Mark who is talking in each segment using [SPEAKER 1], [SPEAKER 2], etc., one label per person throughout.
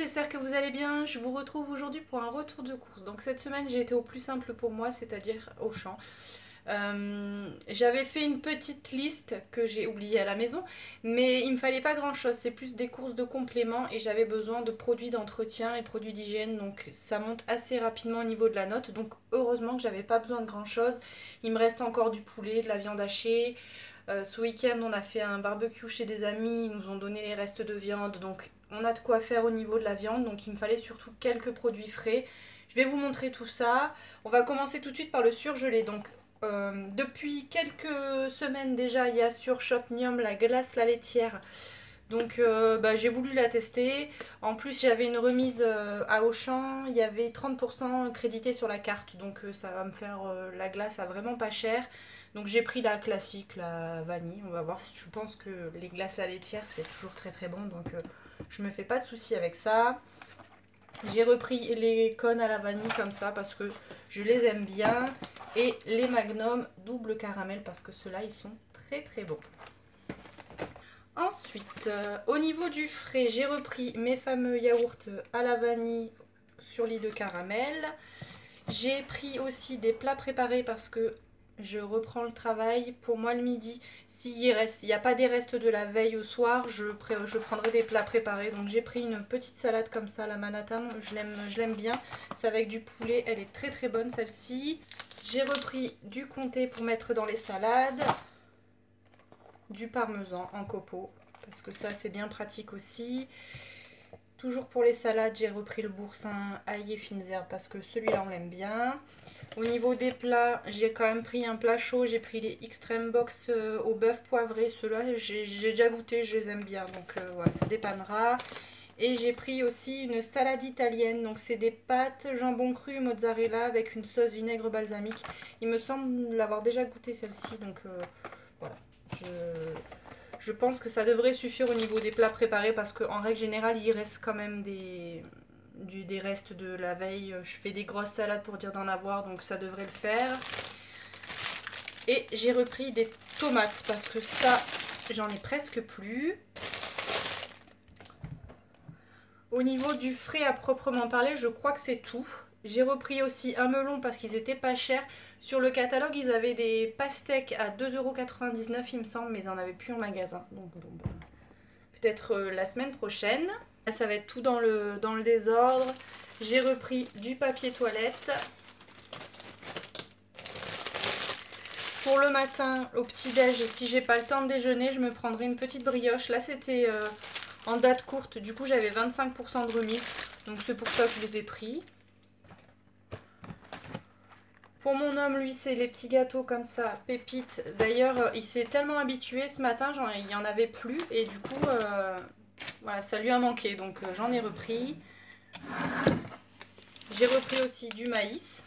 [SPEAKER 1] j'espère que vous allez bien. Je vous retrouve aujourd'hui pour un retour de course. Donc cette semaine j'ai été au plus simple pour moi, c'est-à-dire Auchan. J'avais fait une petite liste que j'ai oubliée à la maison, mais il me fallait pas grand-chose, c'est plus des courses de compléments et j'avais besoin de produits d'entretien et produits d'hygiène, donc ça monte assez rapidement au niveau de la note, donc heureusement que j'avais pas besoin de grand-chose. Il me reste encore du poulet, de la viande hachée. Ce week-end, on a fait un barbecue chez des amis, ils nous ont donné les restes de viande, donc on a de quoi faire au niveau de la viande, donc il me fallait surtout quelques produits frais. Je vais vous montrer tout ça. On va commencer tout de suite par le surgelé. Donc, depuis quelques semaines déjà, il y a sur Shopnium la glace la laitière. Donc, j'ai voulu la tester. En plus, j'avais une remise à Auchan. Il y avait 30% crédité sur la carte. Donc, ça va me faire la glace à vraiment pas cher. Donc j'ai pris la classique, la vanille. On va voir si je pense que les glaces à la laitière c'est toujours très très bon. Donc je me fais pas de soucis avec ça. J'ai repris les cônes à la vanille comme ça parce que je les aime bien. Et les Magnum double caramel parce que ceux-là ils sont très très bons. Ensuite, au niveau du frais, j'ai repris mes fameux yaourts à la vanille sur lit de caramel. J'ai pris aussi des plats préparés parce que je reprends le travail. Pour moi le midi, s'il n'y a pas des restes de la veille au soir, je prendrai des plats préparés. Donc j'ai pris une petite salade comme ça, la Manhattan, je l'aime bien. C'est avec du poulet, elle est très très bonne celle-ci. J'ai repris du comté pour mettre dans les salades. Du parmesan en copeaux, parce que ça c'est bien pratique aussi. Toujours pour les salades, j'ai repris le boursin ail et fines herbes parce que celui-là on l'aime bien. Au niveau des plats, j'ai quand même pris un plat chaud. J'ai pris les Extreme Box au bœuf poivré. Ceux-là, j'ai déjà goûté, je les aime bien. Donc voilà, ça dépannera. Et j'ai pris aussi une salade italienne. Donc c'est des pâtes, jambon cru, mozzarella avec une sauce vinaigre balsamique. Il me semble l'avoir déjà goûté celle-ci. Donc voilà, je pense que ça devrait suffire au niveau des plats préparés parce qu'en règle générale, il reste quand même des restes de la veille. Je fais des grosses salades pour dire d'en avoir, donc ça devrait le faire. Et j'ai repris des tomates parce que ça, j'en ai presque plus. Au niveau du frais à proprement parler, je crois que c'est tout. J'ai repris aussi un melon parce qu'ils étaient pas chers. Sur le catalogue, ils avaient des pastèques à 2,99 € il me semble, mais ils n'en avaient plus en magasin. Donc bon, peut-être la semaine prochaine. Là, ça va être tout dans le désordre. J'ai repris du papier toilette. Pour le matin, au petit-déj, si j'ai pas le temps de déjeuner, je me prendrai une petite brioche. Là, c'était en date courte. Du coup, j'avais 25% de remise. Donc, c'est pour ça que je les ai pris. Pour mon homme, lui, c'est les petits gâteaux comme ça, pépites. D'ailleurs, il s'est tellement habitué ce matin, il n'y en avait plus. Et du coup, voilà, ça lui a manqué. Donc, j'en ai repris. J'ai repris aussi du maïs.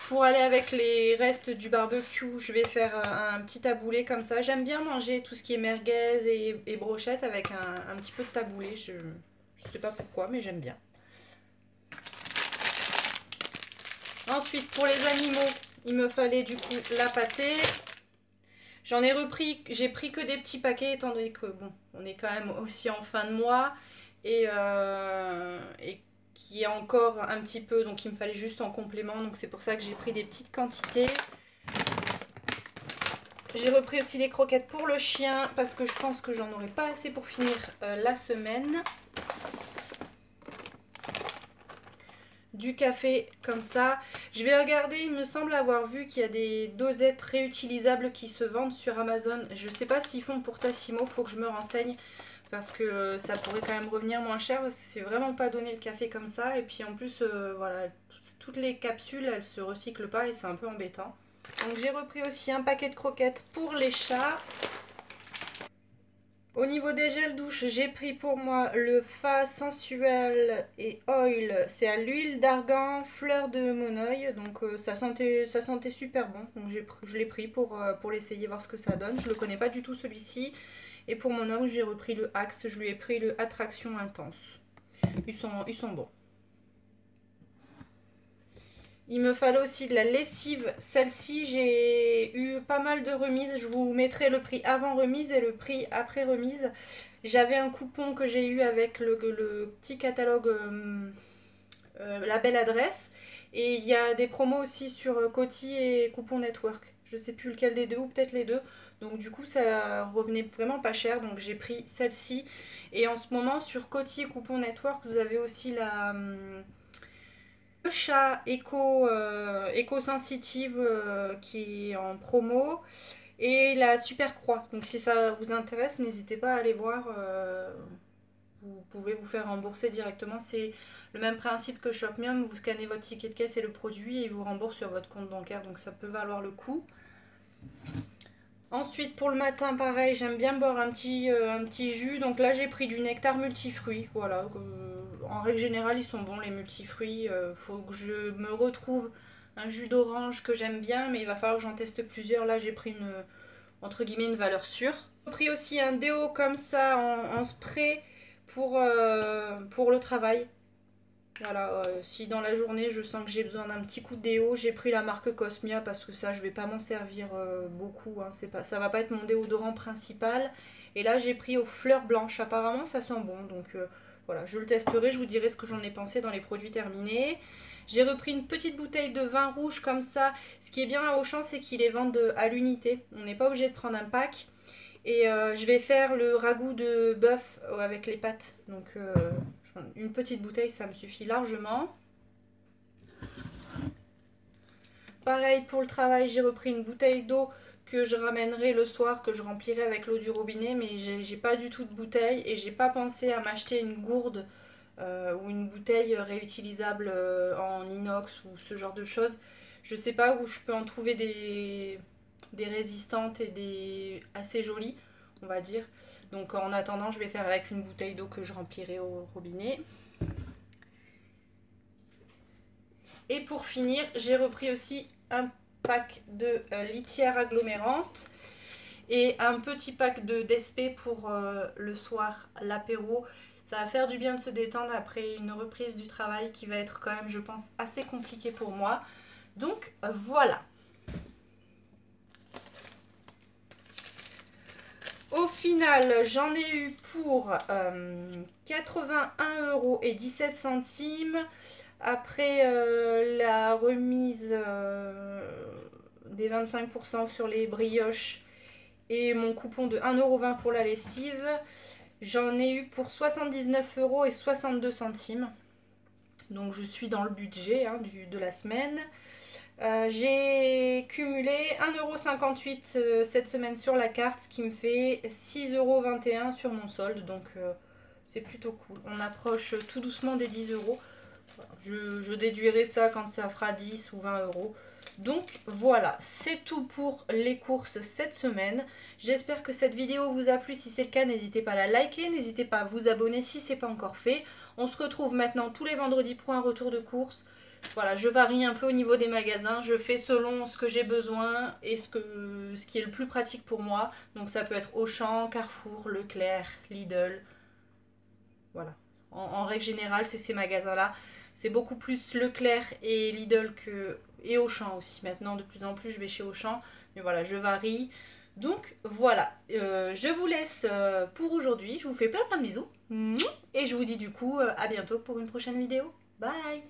[SPEAKER 1] Pour aller avec les restes du barbecue, je vais faire un petit taboulé comme ça. J'aime bien manger tout ce qui est merguez et brochettes avec un petit peu de taboulé. Je sais pas pourquoi, mais j'aime bien. Ensuite, pour les animaux, il me fallait du coup la pâtée. J'en ai repris, j'ai pris que des petits paquets étant donné que bon, on est quand même aussi en fin de mois et qui est encore un petit peu, donc il me fallait juste en complément, donc c'est pour ça que j'ai pris des petites quantités. J'ai repris aussi les croquettes pour le chien parce que je pense que j'en aurai pas assez pour finir la semaine. Du café comme ça. Je vais regarder, il me semble avoir vu qu'il y a des dosettes réutilisables qui se vendent sur Amazon. Je sais pas s'ils font pour Tassimo, faut que je me renseigne parce que ça pourrait quand même revenir moins cher. C'est vraiment pas donné le café comme ça. Et puis en plus, voilà, toutes les capsules, elles se recyclent pas et c'est un peu embêtant. Donc j'ai repris aussi un paquet de croquettes pour les chats. Au niveau des gels douche, j'ai pris pour moi le Fa Sensuel et Oil. C'est à l'huile d'argan, fleur de monoeil. Donc ça sentait super bon. Donc je l'ai pris pour l'essayer, voir ce que ça donne. Je le connais pas du tout celui-ci. Et pour mon homme, j'ai repris le Axe. Je lui ai pris le Attraction Intense. Ils sont bons. Il me fallait aussi de la lessive. Celle-ci, j'ai eu pas mal de remises. Je vous mettrai le prix avant remise et le prix après remise. J'avais un coupon que j'ai eu avec le petit catalogue La Belle Adresse. Et il y a des promos aussi sur Coty et Coupon Network. Je sais plus lequel des deux ou peut-être les deux. Donc du coup ça revenait vraiment pas cher. Donc j'ai pris celle-ci. Et en ce moment sur Coty et Coupon Network vous avez aussi la... le chat éco-sensitive qui est en promo et la super croix. Donc si ça vous intéresse, n'hésitez pas à aller voir. Vous pouvez vous faire rembourser directement. C'est le même principe que Shopmium. Vous scannez votre ticket de caisse et le produit et il vous rembourse sur votre compte bancaire. Donc ça peut valoir le coup. Ensuite, pour le matin, pareil, j'aime bien boire un petit jus. Donc là, j'ai pris du nectar multifruits. Voilà. En règle générale, ils sont bons, les multifruits. Faut que je me retrouve un jus d'orange que j'aime bien, mais il va falloir que j'en teste plusieurs. Là, j'ai pris entre guillemets, une valeur sûre. J'ai pris aussi un déo comme ça en spray pour le travail. Voilà, si dans la journée je sens que j'ai besoin d'un petit coup de déo, j'ai pris la marque Cosmia parce que ça je vais pas m'en servir beaucoup, hein. Ça va pas être mon déodorant principal. Et là j'ai pris aux fleurs blanches, apparemment ça sent bon, donc voilà, je le testerai, je vous dirai ce que j'en ai pensé dans les produits terminés. J'ai repris une petite bouteille de vin rouge comme ça. Ce qui est bien à Auchan, c'est qu'ils les vendent à l'unité, on n'est pas obligé de prendre un pack. Et je vais faire le ragoût de bœuf avec les pâtes, donc une petite bouteille, ça me suffit largement. Pareil pour le travail, j'ai repris une bouteille d'eau que je ramènerai le soir, que je remplirai avec l'eau du robinet, mais j'ai pas du tout de bouteille et j'ai pas pensé à m'acheter une gourde ou une bouteille réutilisable en inox ou ce genre de choses. Je sais pas où je peux en trouver des résistantes et des assez jolies, on va dire. Donc en attendant, je vais faire avec une bouteille d'eau que je remplirai au robinet. Et pour finir, j'ai repris aussi un pack de litière agglomérante et un petit pack d'espé pour le soir, l'apéro. Ça va faire du bien de se détendre après une reprise du travail qui va être quand même, je pense, assez compliquée pour moi. Donc voilà. Au final, j'en ai eu pour 81,17 € après la remise des 25% sur les brioches et mon coupon de 1,20 € pour la lessive. J'en ai eu pour 79,62 €. Donc je suis dans le budget de la semaine. J'ai cumulé 1,58 € cette semaine sur la carte, ce qui me fait 6,21 € sur mon solde. Donc c'est plutôt cool. On approche tout doucement des 10 €. Je déduirai ça quand ça fera 10 ou 20 €. Donc voilà, c'est tout pour les courses cette semaine. J'espère que cette vidéo vous a plu. Si c'est le cas, n'hésitez pas à la liker, n'hésitez pas à vous abonner si ce n'est pas encore fait. On se retrouve maintenant tous les vendredis pour un retour de course. Voilà, je varie un peu au niveau des magasins. Je fais selon ce que j'ai besoin et ce qui est le plus pratique pour moi. Donc ça peut être Auchan, Carrefour, Leclerc, Lidl. Voilà. En règle générale, c'est ces magasins-là. C'est beaucoup plus Leclerc et Lidl et Auchan aussi. Maintenant, de plus en plus, je vais chez Auchan. Mais voilà, je varie. Donc voilà, je vous laisse pour aujourd'hui. Je vous fais plein de bisous. Et je vous dis du coup à bientôt pour une prochaine vidéo. Bye!